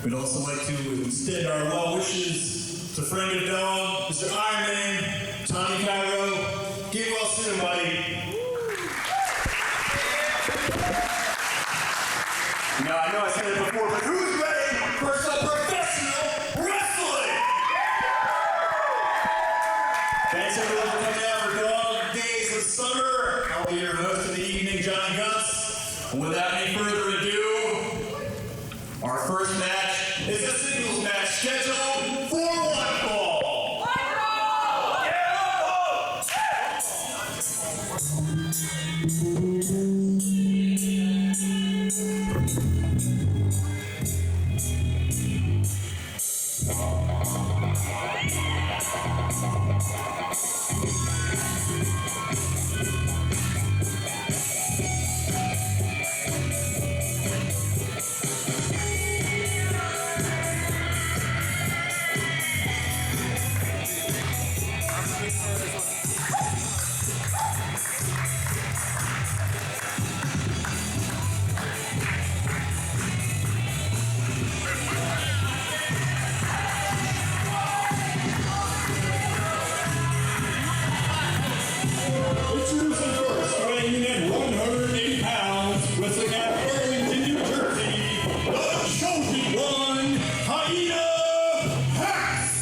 We'd also like to extend our well wishes to friend of DAWG, Mr. Iron Man, Tommy Cairo. Get well soon, buddy. Now, I know I said it before, but who's ready for some professional wrestling? Thanks everyone for coming out for DAWG Days of Summer. I'll be your host of the evening, Johnny Gunts. And without any further ado, our first match is a singles match scheduled for one fall. Hyena, Hexx!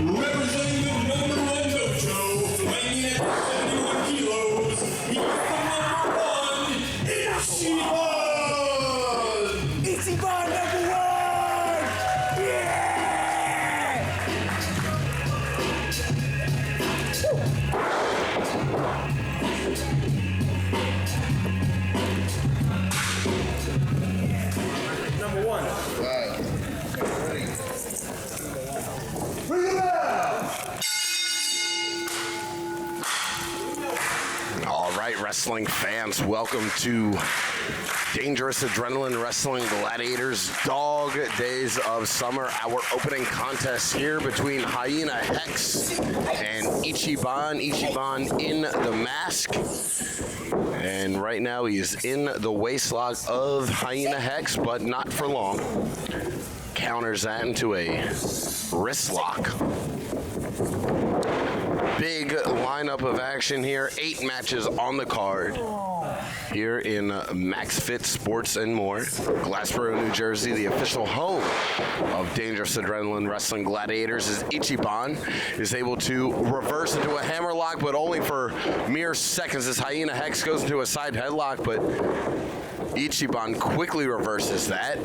Representing the #1 dojo, weighing in at 71 kilos, he's the #1, Ichiban! Ichiban #1! Yeah! #1. Right. Ready. Bring it out! All right, wrestling fans, welcome to Dangerous Adrenaline Wrestling Gladiators DAWG Days of Summer. Our opening contest here between Hyena, Hexx, and Ichiban. Ichiban in the mask. And right now he is in the waistlock of Hyena Hexx, but not for long. Counters that into a wrist lock. Big lineup of action here. 8 matches on the card here in Max Fit Sports and More. Glassboro, New Jersey, the official home of Dangerous Adrenaline Wrestling Gladiators. As Ichiban is able to reverse into a hammerlock, but only for mere seconds as Hyena Hexx goes into a side headlock, but Ichiban quickly reverses that.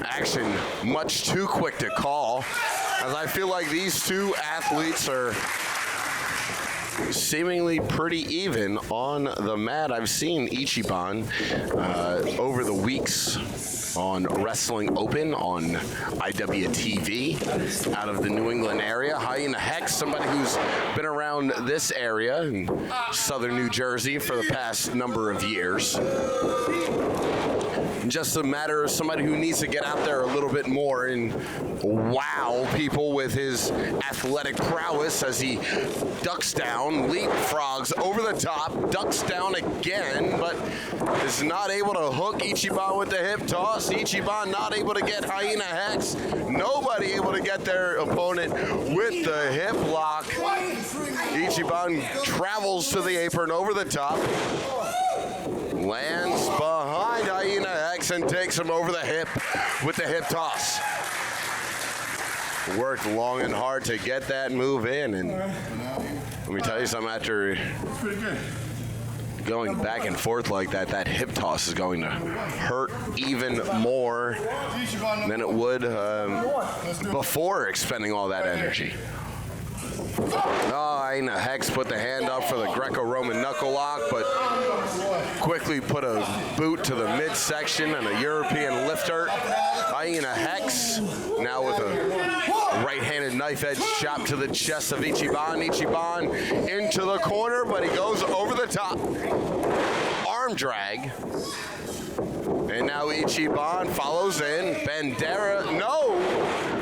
Action much too quick to call, as I feel like these two athletes are seemingly pretty even on the mat. I've seen Ichiban over the weeks on Wrestling Open on IWTV out of the New England area. Hyena Hexx, somebody who's been around this area in southern New Jersey for the past number of years. Just a matter of somebody who needs to get out there a little bit more and wow people with his athletic prowess as he ducks down, leapfrogs over the top, ducks down again, but is not able to hook Ichiban with the hip toss. Ichiban not able to get Hyena Hexx. Nobody able to get their opponent with the hip lock. Ichiban travels to the apron over the top. Lands behind Hyena Hexx and takes him over the hip with the hip toss. worked long and hard to get that move in. And let me tell you something, after going back and forth like that, that hip toss is going to hurt even more than it would before expending all that energy. Oh, Hyena Hexx put the hand up for the Greco-Roman knuckle lock, but quickly put a boot to the midsection and a European lifter. Hyena Hexx now with a right-handed knife edge chop to the chest of Ichiban. Ichiban into the corner, but he goes over the top. Arm drag. And now Ichiban follows in. Bandera, no!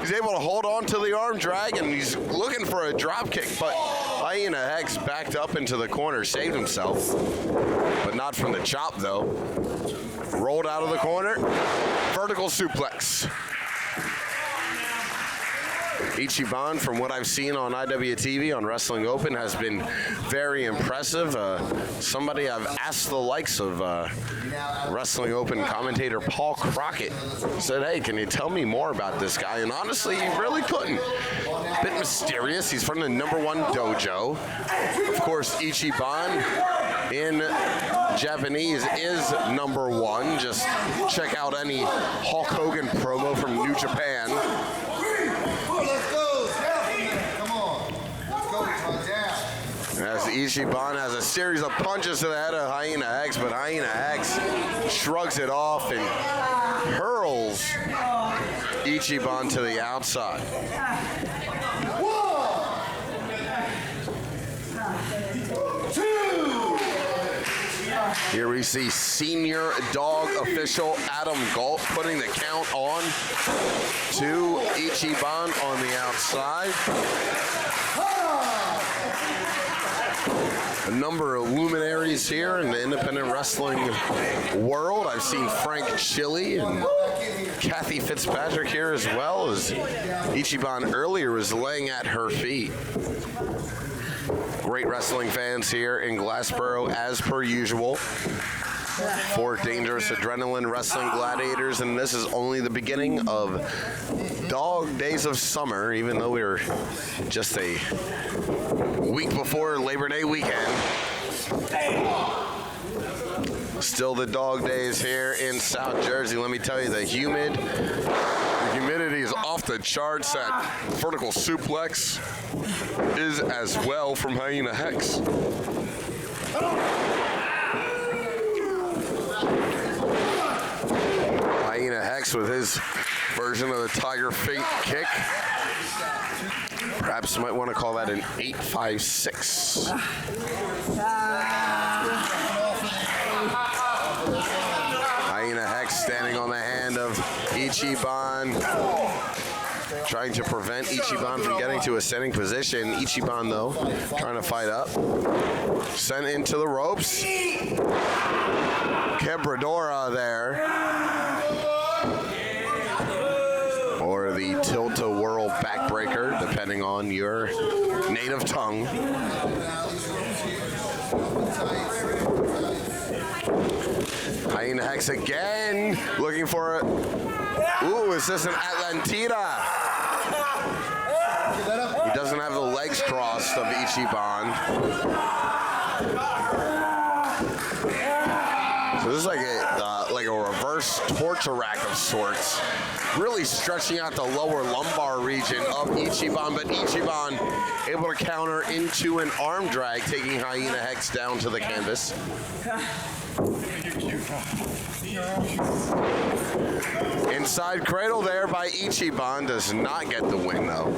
He's able to hold on to the arm drag, and he's looking for a drop kick, but Hyena Hexx backed up into the corner, saved himself, but not from the chop, though. Rolled out of the corner, vertical suplex. Ichiban, from what I've seen on IWTV on Wrestling Open, has been very impressive. Somebody I've asked the likes of Wrestling Open commentator Paul Crockett, said, hey, can you tell me more about this guy? And honestly, he really couldn't. Bit mysterious. He's from the #1 dojo. Of course, Ichiban in Japanese is #1. Just check out any Hulk Hogan promo from New Japan. As Ichiban has a series of punches to the head of Hyena Hexx, but Hyena Hexx shrugs it off and hurls Ichiban to the outside. Here we see senior DAWG official Adam Galt putting the count on to Ichiban on the outside. A number of luminaries here in the independent wrestling world. I've seen Frank Chili and Kathy Fitzpatrick here, as well as Ichiban earlier was laying at her feet. Great wrestling fans here in Glassboro, as per usual. 4 dangerous adrenaline wrestling gladiators, and this is only the beginning of DAWG Days of Summer, even though we were just a week before Labor Day weekend. Still the DAWG days here in South Jersey. Let me tell you, the humidity is off the charts. That vertical suplex is as well from Hyena Hexx. Hyena Hexx with his version of the Tiger Fate kick. Perhaps you might want to call that an 856. Hyena Hexx standing on the hand of Ichiban, trying to prevent Ichiban from getting to a sitting position. Ichiban, though, trying to fight up. Sent into the ropes. Quebradora there. Or the tilt-a-whirl backbreaker, depending on your native tongue. Hyena Hexx again, looking for a... Ooh, is this an Atlantida? He doesn't have the legs crossed of Ichiban. So this is like a reverse torture rack of sorts, really stretching out the lower lumbar region of Ichiban, but Ichiban able to counter into an arm drag, taking Hyena Hexx down to the canvas. Inside cradle there by Ichiban, does not get the win though.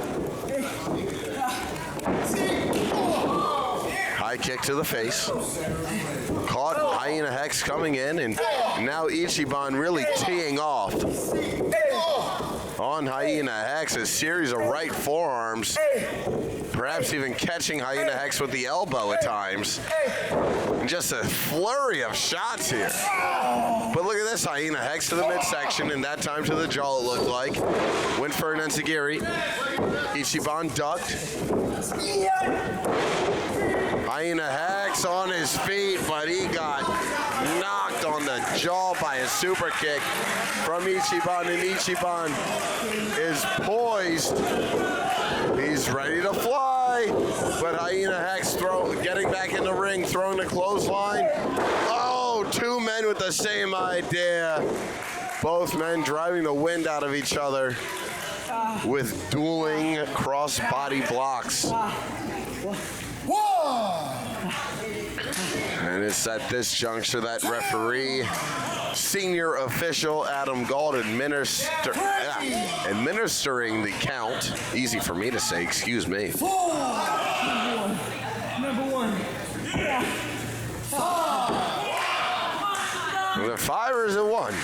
High kick to the face. Caught Hyena Hexx coming in, and now Ichiban really teeing off on Hyena Hexx. A series of right forearms, perhaps even catching Hyena Hexx with the elbow at times. And just a flurry of shots here. But look at this, Hyena Hexx to the midsection, and that time to the jaw it looked like. Went for an enziguri. Ichiban ducked. Hyena Hexx on his feet, but he got knocked on the jaw by a super kick from Ichiban, and Ichiban is poised. He's ready to fly, but Hyena Hexx getting back in the ring, throwing the clothesline. Oh, two men with the same idea. Both men driving the wind out of each other with dueling cross-body blocks. And it's at this juncture that referee, senior official Adam Gold administering the count. Easy for me to say, excuse me. Number one. Was it 5 or is it 1?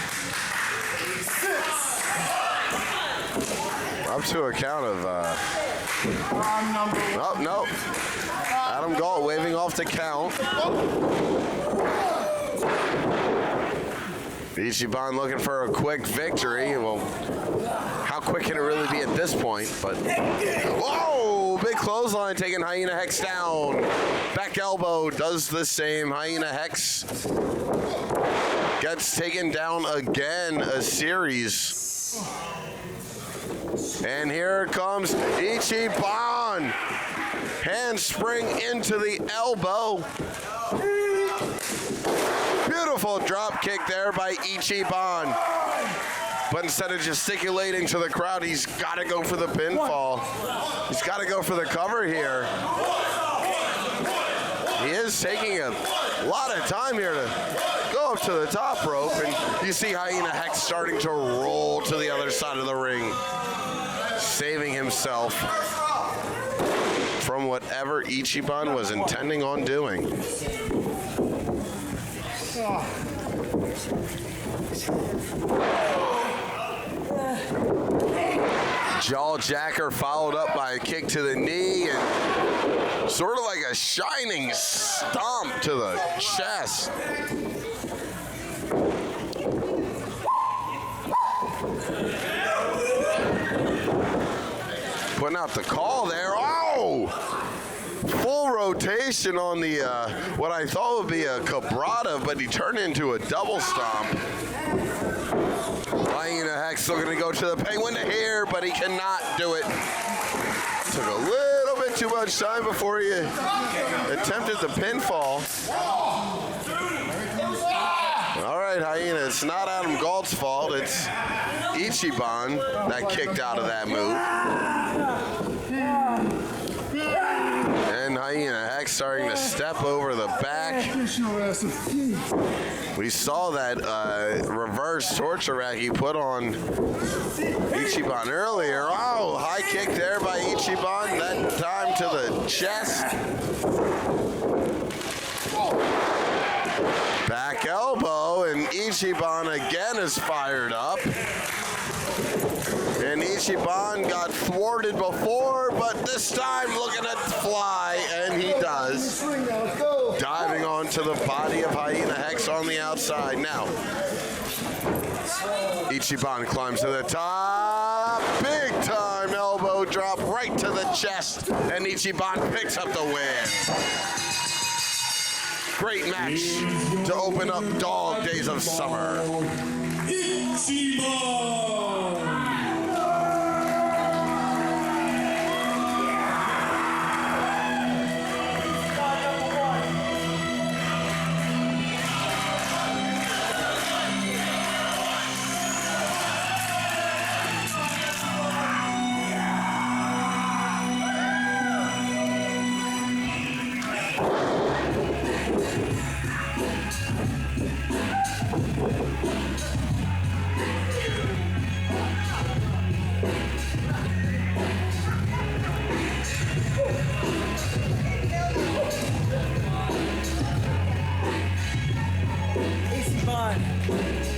Up to a count of, oh, no. Adam Galt waving off the count. Ichiban looking for a quick victory. Well, how quick can it really be at this point? But, whoa, big clothesline taking Hyena Hexx down. Back elbow does the same. Hyena Hexx gets taken down again, a series. And here comes Ichiban. Handspring into the elbow. Beautiful drop kick there by Ichiban. But instead of gesticulating to the crowd, he's got to go for the pinfall. He's got to go for the cover here. He is taking a lot of time here to go up to the top rope. And you see Hyena Hexx starting to roll to the other side of the ring, saving himself from whatever Ichiban was intending on doing. Jaw jacker followed up by a kick to the knee and sort of like a shining stomp to the chest. Putting out the call there. Oh! Full rotation on the, what I thought would be a cabrata, but he turned into a double stomp. Hyena Hexx looking to go to the penguin to here, but he cannot do it. Took a little bit too much time before he attempted the pinfall. All right, Hyena, it's not Adam Galt's fault. It's Ichiban that kicked out of that move. And Hyena Hexx starting to step over the back. We saw that reverse torture rack he put on Ichiban earlier. Oh, high kick there by Ichiban, that time to the chest. Back elbow, and Ichiban again is fired up. And Ichiban got thwarted before, but this time looking to fly, and he does. Diving onto the body of Hyena Hexx on the outside. Now, Ichiban climbs to the top. Big time elbow drop right to the chest, and Ichiban picks up the win. Great match to open up DAWG Days of Summer. Ichiban!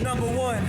Number one.